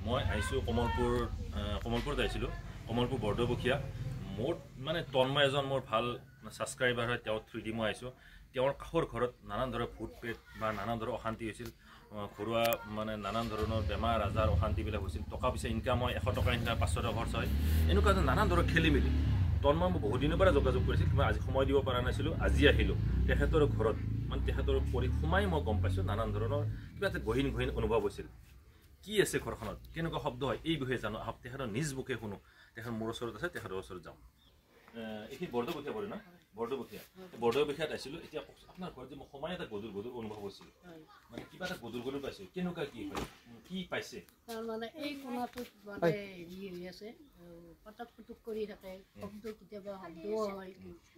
মই আইছো কমলপুৰত আইছিলো কমলপুৰ বৰদবুখিয়া মোৰ মানে তন্ময় এজন মোৰ ভাল সাবস্ক্ৰাইবাৰ হয় তেওঁ 3D মই আইছো তেওঁৰ কাষৰ ঘৰত নানান ধৰণৰ ভূত প্ৰেত বা নানান ধৰণৰ অশান্তি হৈছিল ঘৰুৱা মানে নানান ধৰণৰ বেমাৰ আজাৰ অশান্তিবিলাক হৈছিল টকা পইচা ইনকাম হয় 100 টকা ইনকাম 500 টকা খৰচ হয় এনেকুৱা নানান ধৰণৰ খেলিমেলি তন্ময় মই বহুত দিনৰ পৰা যোগাযোগ কৰিছিল কিন্তু আজি সময় দিব পৰা নাছিলো আজি আহিলো তেখেতৰ ঘৰত মানে তেখেতৰ পৰি সোমাই মই গম পাইছো নানান ধৰণৰ কিবা এটা গহীন অনুভৱ হৈছিল কি আছে ঘৰখনত কেনেকুৱা শব্দ হয় এই বিষয়ে জানো আপ তেখেতৰ নিজ মুখে শুনো তেখেতৰ মোৰ ওচৰত আছে তেখেতৰ ওচৰত যাওঁ এই বৰদবুখিয়া পৰে না বৰদবুখিয়াত আছিলো এতিয়া আপোনাৰ ঘৰত যে সময় এটা গধুৰ অনুভৱ হৈছিল মানে কিবা এটা গধুৰ পাইছে কেনেকুৱা কি হয় কি পাইছে তাৰ মানে এই কোণাটোত মানে হেৰি হৈ আছে পটক কৰি থাকে শব্দ কেতিয়াবা শব্দও হয়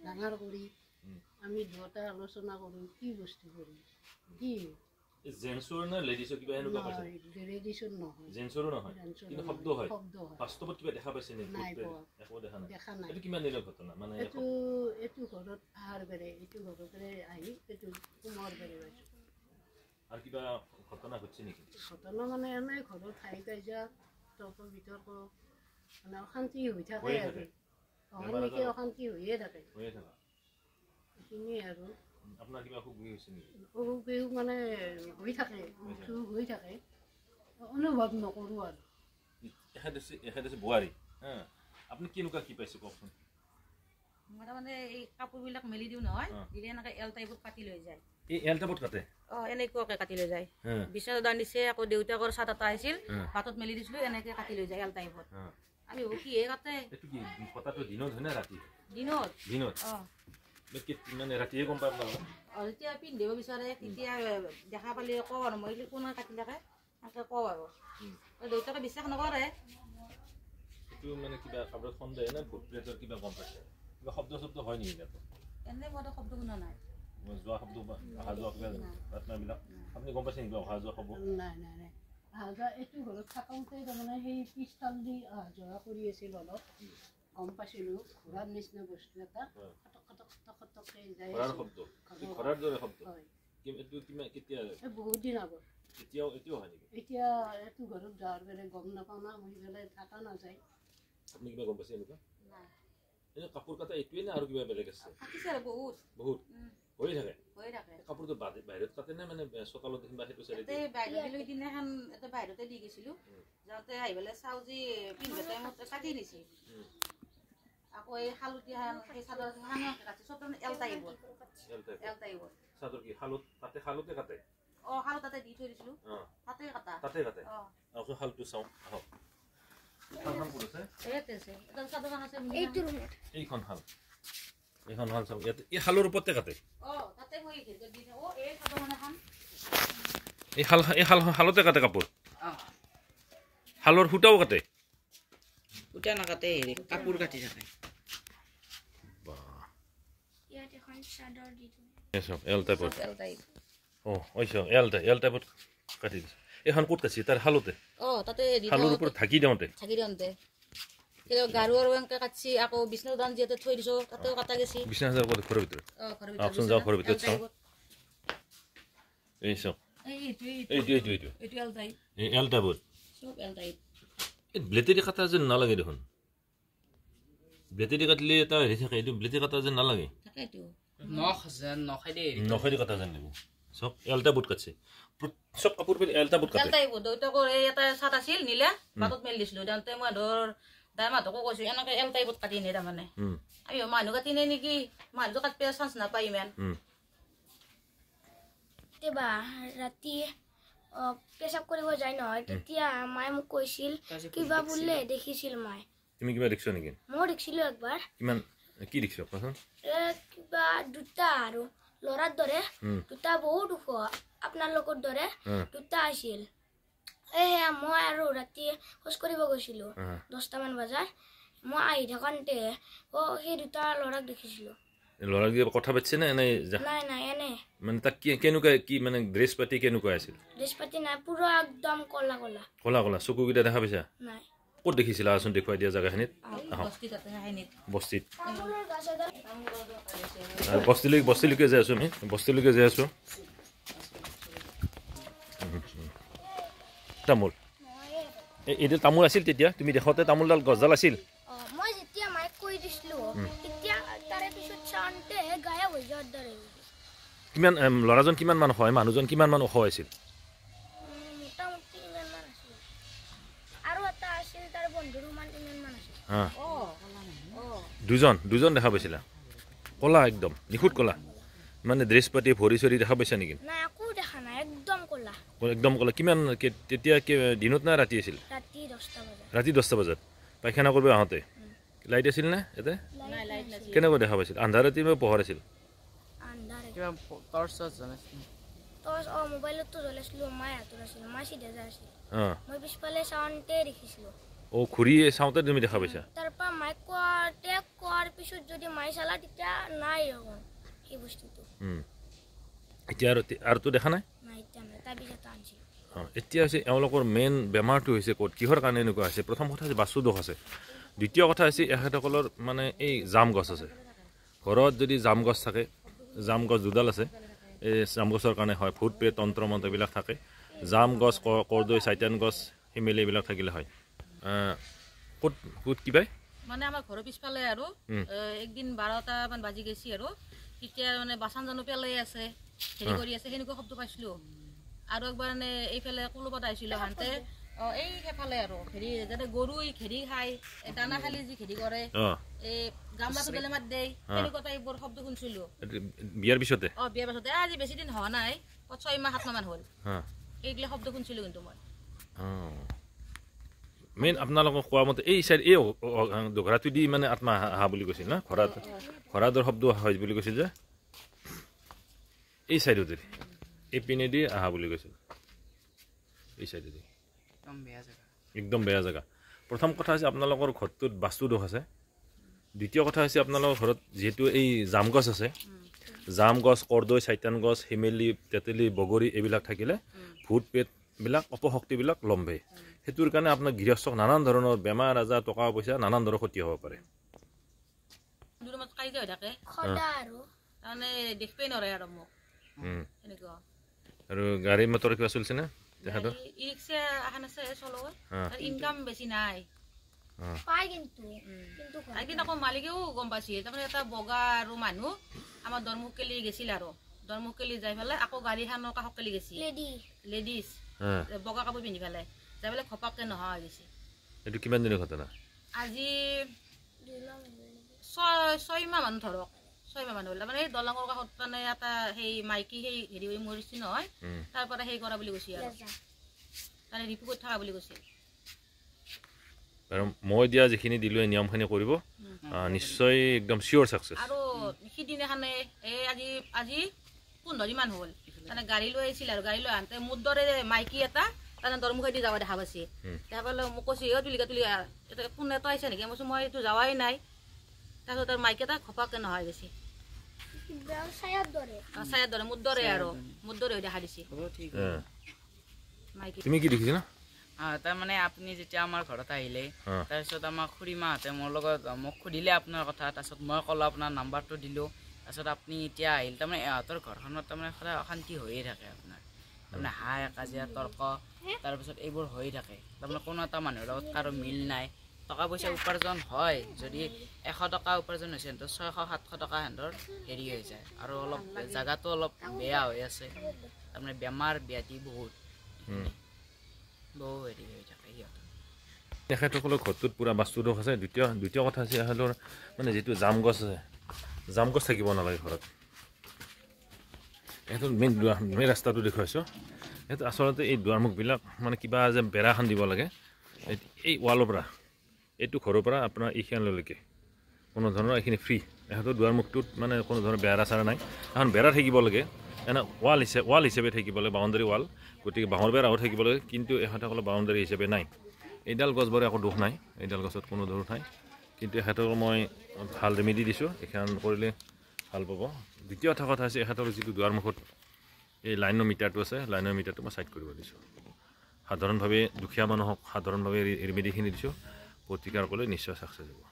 ডাঙৰ কৰি আমি দুটা আলোচনা কৰোঁ কি বস্তু কৰি কি জেন্সৰ না লেডিছৰ কিবা এনেকুৱা পাইছে লেডিছৰ নহয় জেন্সৰো নহয় কিন্তু শব্দ হয় বাস্তৱত কিবা দেখা পাইছে নে একো দেখা নাই এইটো কিমান দিনৰ ঘটনা মানে এইটো ঘৰত আহাৰ বেৰে এইটো ঘৰতে আহি এইটো কুমৰ বেৰে পাইছো আৰু কিবা ঘটনা ঘটছে নেকি ঘটনা মানে এনে ঘৰত হাই কাজিয়া তৰ্ক বিতৰ্ক মানে অশান্তি হৈ থাকে আৰু অশান্তি হৈয়ে থাকে এইখিনিয়ে আৰু আপোনাৰ কিবা অসুখ হৈছে নেকি অসুখ বিসুখ মানে হৈ থাকে অনুভৱ নকৰোঁ আৰু এখেত বোৱাৰী আপুনি কেনেকুৱা কি পাইছে কওকচোন মই তাৰমানে এই কাপোৰবিলাক মেলি দিওঁ নহয় দিলে এনেকৈ এল টাইপত কাটি লৈ যায় এই এল টাইপত কাটে এনেকুৱাকৈ কাটি লৈ যায় বিচনাত দান দিছে আকৌ দেউতাকৰ চাত এটা আহিছিল পাতত মেলি দিছিলোঁ এনেকৈ কাটি লৈ যায় এল টাইপত আমি কিহে কাটে এইটো কি কটাটো দিনত হয় না ৰাতি দিনত মানে ৰাতিয়ে গম পাম যেতিয়া পিন্ধিব বিচাৰে তেতিয়া দেখা পালে কওঁ আৰু মই কোনে কাটি থাকে এনেকৈ কওঁ আৰু দেউতাকে বিশ্বাস নকৰে এইটো মানে কিবা কাপোৰত সন্দেহ নে ভূত প্ৰেতৰ কিবা গম পাইছে কিবা শব্দ হয় নেকি ইয়াতে এনেই মই শব্দ শুনা নাই যোৱা শব্দ অহা যোৱা কিবা ঘটনাবিলাক আপুনি গম পাইছে নেকি অহা যোৱা খবৰ নাই অহা যোৱা এইটো ঘৰত থাকোঁতে তাৰমানে সেই পিছফাল দি অহা যোৱা কৰি আছিল অলপ গম পাইছিলোঁ ঘোঁৰাৰ নিচিনা বস্তু এটা বহুত দিন আগত এতিয়াও হয় নেকি এতিয়া এইটো ঘৰত যোৱাৰ বেলে গম নাপাওঁ না মই পেলাই থকা নাযায় আপুনি কিবা গম পাইছে এনেকুৱা এই কাপোৰ কাটা এইটোৱে নে আৰু কিবা বেলেগ আছে বহুত হৈ থাকে কাপোৰটো বাহিৰত কাটে নে মানে চোতালত বা সেইটো চাইডে বাহিৰতে দি গৈছিলোঁ যাওঁতে আহি পেলাই চাওঁ যে পিন্ধা টাইমত কাটি নিছে আকৌ এই হালধীয়া সেই চাদৰ কাটি চব এল টাইপত চাদৰ কি তাতে শালতে কাটে শাল তাতে দি থৈ দিছিলোঁ তাতে কাটে আকৌ শালটো চাওঁ আহক এইখন শাল চাওঁ ইয়াতে এই শালৰ ওপৰতে কাটে এই শালতে কাটে কাপোৰ শালৰ সূতাও কাটে সূতা নাকাটে কাপোৰ কাটি থাকে এল টাইপত এল টাইপত কাটি দিছে এইখন ক'ত কাটিছে তাৰ শালতে শালৰ ওপৰত ঢাকি দিওঁতে গাৰু আৰু এনেকৈ কাটছি আকৌ বিছনা দান যিহেতু থৈ দিছোঁ তাতেও কাটা গৈছে বিছনা হাজাৰ ঘৰৰ ভিতৰত আহকচোন যাওঁ ঘৰৰ ভিতৰত চাওঁ এই চাওক এইটো এল টাইপত এই ব্লেটেদি কাটা যেন নালাগে দেখোন ব্লেটেদি কাটিলে এটা হেৰি থাকে এইটো ব্লেটেদি কাটা যেন নালাগে নখেদি কাটা যেন লাগিব চব এল টাইপত কাটছে চব কাপোৰ এল টাইপত কাটে দেউতাকৰ এই এটা চাট আছিল নিলে পাতত মেলি দিছিলোঁ যাওঁতে মই দাই মাহঁতকো কৈছোঁ এনেকৈ এল টাইপত কাটি নিয়ে তাৰমানে আমি মানুহ কাটি নিয়ে নেকি মানুহটো কাটিব চান্স নাপায় ইমান কেতিয়াবা ৰাতি পেচাব কৰিব যায় নহয় তেতিয়া মায়ে মোক কৈছিল কিবা বোলে দেখিছিল মায়ে তুমি কিবা দেখিছা নেকি মই দেখিছিলোঁ একবাৰ কিমান কি দেখিছা কোৱাচোন কিবা দুটা আৰু ল'ৰাৰ দৰে দুটা বহুত ওখ আপোনালোকৰ দৰে দুটা আছিল মই আৰু ৰাতি খোজ কৰিব গৈছিলোঁ 10টামান বজাত মই আহি থাকোঁতে সেই দুটা ল'ৰাক দেখিছিলোঁ ল'ৰাক কিবা কথা পাতিছে নে নাই এনে মানে তাক কেনেকুৱা কি মানে ড্ৰেছ পাতি কেনেকুৱা আছিল ড্ৰেছ পাতি নাই পুৰা একদম কলা চকুকেইটা দেখা পাইছা নাই ক'ত দেখিছিলা আচোন দেখুৱাই দিয়া জেগাখিনিত বস্তিত বস্তিলৈকে যাই আছোঁ আমি বস্তিলৈকে যাই আছোঁ তামোল এইডাল তামোল আছিল তেতিয়া তুমি দেখোতে তামোলডাল গছডাল আছিল মই যেতিয়া মাইক কৈ দিছিলোঁ তেতিয়া তাৰে পিছত চাওঁতে গায়ব হৈ যোৱাৰ দৰে কিমান ল'ৰাজন কিমান মান হয় মানুহজন কিমান মান ওখ আছিল মোটামুটি ইমানমান আছিল আৰু এটা আছিল তাৰ বন্ধুৰ ইমানমান আছিল দুজন দেখা পাইছিলা কলা একদম নিখুঁত কলা মানে ড্ৰেছ পাতি ভৰি চৰি দেখা পাইছা নেকি নাই একো দেখা নাই একদম কলা একদম কলা কিমান তেতিয়া দিনত না ৰাতি আছিল ৰাতি 10টা বজাত পায়খানা কৰিব আহোঁতে লাইট আছিল নে ইয়াতে কেনেকৈ দেখা পাইছিল আন্ধাৰ ৰাতি পোহৰ আছিল মোবাইলতো জ্বলাইছিলো মায়ে হাতত আছিল মায়ে চিধা যাই আছিল মই পিছফালে চাওঁতে দেখিছিলো ঘূৰি চাওঁতে তুমি দেখা পাইছা তাৰপৰা মাইক কোৱাৰ পিছত যদি মায়ে চালা তেতিয়া নাই সেই বস্তুটো এতিয়া আৰুতো দেখা নাই এতিয়া হৈছে এওঁলোকৰ মেইন বেমাৰটো হৈছে ক'ত কিহৰ কাৰণে এনেকুৱা হৈছে প্ৰথম কথা হৈছে বাস্তু দোষ আছে দ্বিতীয় কথা হৈছে এখেতসকলৰ মানে এই জাম গছ আছে ঘৰত যদি জাম গছ থাকে জাম গছ দুডাল আছে এই জাম গছৰ কাৰণে হয় ভূত প্ৰেত তন্ত্ৰ মন্ত্ৰ এইবিলাক থাকে জাম গছ কৰ্দৈ চাইটান গছ শিমেলি এইবিলাক থাকিলে হয় ক'ত কি পায় মানে আমাৰ ঘৰৰ পিছফালে আৰু একদিন 12টামান বাজি গৈছি আৰু তেতিয়া মানে বাচন জানো পেলাই আছে হেৰি কৰি আছে সেনেকুৱা শব্দ পাইছিলোঁ আৰু একবাৰ মানে এইফালে কলবাত আহিছিলোঁ হানতে এই সেইফালে আৰু হেৰি যাতে গৰুই ঘেৰি খায় দানা খালি যি ঘেৰি কৰে এই গামলাটো বেলে মাত দেই সেনেকুৱা টাইপৰ শব্দ শুনিছিলোঁ বিয়াৰ পিছতে বিয়াৰ পিছতে আজি বেছি দিন হোৱা নাই 6 মাহ 7 মাহ মান হ'ল এইগিলা শব্দ শুনিছিলোঁ কিন্তু মই মেইন আপোনালোকক কোৱা মতে এই চাইড এই দোঘৰাটো দি মানে আত্মা আহা বুলি কৈছিল না ঘৰাদৰ শব্দ হয় বুলি কৈছিল যে এই চাইডতে এই পিনেদি আহা বুলি কৈছিল এই চাইডেদি একদম বেয়া জেগা প্ৰথম কথা হৈছে আপোনালোকৰ ঘৰটোত বাস্তু দোষ আছে দ্বিতীয় কথা হৈছে আপোনালোকৰ ঘৰত যিহেতু এই জাম গছ আছে জাম গছ কৰ্দৈ চাইটান গছ শিমেলি তেতেলি বগৰী এইবিলাক থাকিলে ভূত পেটবিলাক অপশক্তিবিলাক লম্বে সেইটোৰ কাৰণে আপোনাৰ গৃহস্থক নানান ধৰণৰ বেমাৰ আজাৰ টকা পইচা নানান ধৰণৰ ক্ষতি হ'ব পাৰে আৰু গাড়ী মটৰ কিবা চলিছে নে মালিকেও গম পাইছিল তাৰমানে এটা বগা আৰু মানুহ আমাৰ দৰমুখকেলি গৈছিল আৰু দৰমুখকেলি যাই পেলাই আকৌ গাড়ীখনৰ কাষকেলি গৈছিল লেডিজ বগা কাপোৰ পিন্ধি পেলাই যাই পেলাই ঘপককে নোহোৱা হৈ গৈছে এইটো কিমান দিনৰ ঘটনা আজি 6 মাহ মান ধৰক 6 মাহ মান হ'ল তাৰমানে এই দলঙৰ কাষত মানে এটা সেই মাইকী সেই হেৰি হৈ মৰিছে নহয় তাৰ পৰা সেই কৰা বুলি কৈছে আৰু মানে ৰিপৰ্ট থকা বুলি কৈছে আৰু মই দিয়া যিখিনি দিলোঁ এই নিয়মখিনি কৰিব নিশ্চয় একদম চিয়'ৰ ছাকচেছ আৰু সিদিনাখনে এই আজি 15 দিন মান হ'ল মানে গাড়ী লৈ আহিছিল আৰু গাড়ী লৈ আহোঁতে মোৰ দৰে মাইকী এটা তাৰমানে দৰমুখেদি যাব দেখা পাইছে তাৰপৰা মোক কৈছে তুলিকা কোন এটা আহিছে নেকি মই কৈছোঁ মই এইটো যোৱাই নাই তাৰপিছত আৰু মাইকী এটা ঘপককে নোহোৱা গৈছে ছায়াৰ দৰে মোৰ দৰে আৰু মোৰ দৰে দেখা দিছে তুমি কি দেখিছা না তাৰমানে আপুনি যেতিয়া আমাৰ ঘৰত আহিলে তাৰপিছত আমাৰ খুৰীমাহঁতে মোৰ লগত মোক সুধিলে আপোনাৰ কথা তাৰপিছত মই ক'লোঁ আপোনাৰ নাম্বাৰটো দিলোঁ তাৰপিছত আপুনি এতিয়া আহিল তাৰমানে ইহঁতৰ ঘৰখনত তাৰমানে সদায় অশান্তি হৈয়ে থাকে আপোনাৰ তাৰমানে হাই কাজিয়া তৰ্ক তাৰপিছত এইবোৰ হৈ থাকে তাৰমানে কোনো এটা মানুহৰ লগত কাৰো মিল নাই টকা পইচা উপাৰ্জন হয় যদি 100 টকা উপাৰ্জন হৈছে সিহঁতৰ 600-700 টকা সিহঁতৰ হেৰি হৈ যায় আৰু অলপ জেগাটো অলপ বেয়া হৈ আছে তাৰমানে বেমাৰ ব্যাধি বহুত হেৰি হৈ থাকে সিহঁতৰ তেখেতসকলৰ ঘৰটোত পূৰা বাস্তু দোষ আছে দ্বিতীয় কথা হৈছে এহেঁতৰ মানে যিটো জাম গছ আছে জাম গছ থাকিব নালাগে ঘৰত এহেঁতৰ মেইন ৰাস্তাটো দেখুৱাইছোঁ সেইটো আচলতে এই দুৱাৰমুখবিলাক মানে কিবা যে বেৰা এখন দিব লাগে এই ৱালৰ পৰা এইটো ঘৰৰ পৰা আপোনাৰ এইখিনিলৈকে কোনো ধৰণৰ এইখিনি ফ্ৰী এহেঁতৰ দুৱাৰমুখটোত মানে কোনো ধৰণৰ বেৰা চাৰা নাই এখন বেৰা থাকিব লাগে এনে ৱাল হিচাপে থাকিব লাগে বাউণ্ডাৰী ৱাল গতিকে বাঁহৰ বেৰাও থাকিব লাগে কিন্তু এহেঁতসকলৰ বাউণ্ডাৰী হিচাপে নাই এইডাল গছবোৰে একো দোষ নাই এইডাল গছত কোনো দোষ নাই কিন্তু এহেঁতক মই ভাল ৰেমেডি দিছোঁ এইখন কৰিলে ভাল পাব দ্বিতীয় কথা হৈছে এহেঁতৰ যিটো দুৱাৰমুখত এই লাইনৰ মিটাৰটো আছে লাইনৰ মিটাৰটো মই ছাইড কৰিব দিছোঁ সাধাৰণভাৱে দুখীয়া মানুহক সাধাৰণভাৱে ৰেমেডিখিনি দিছোঁ প্ৰতিকাৰ কৰিলে নিশ্চয় ছাকচেছ হ'ব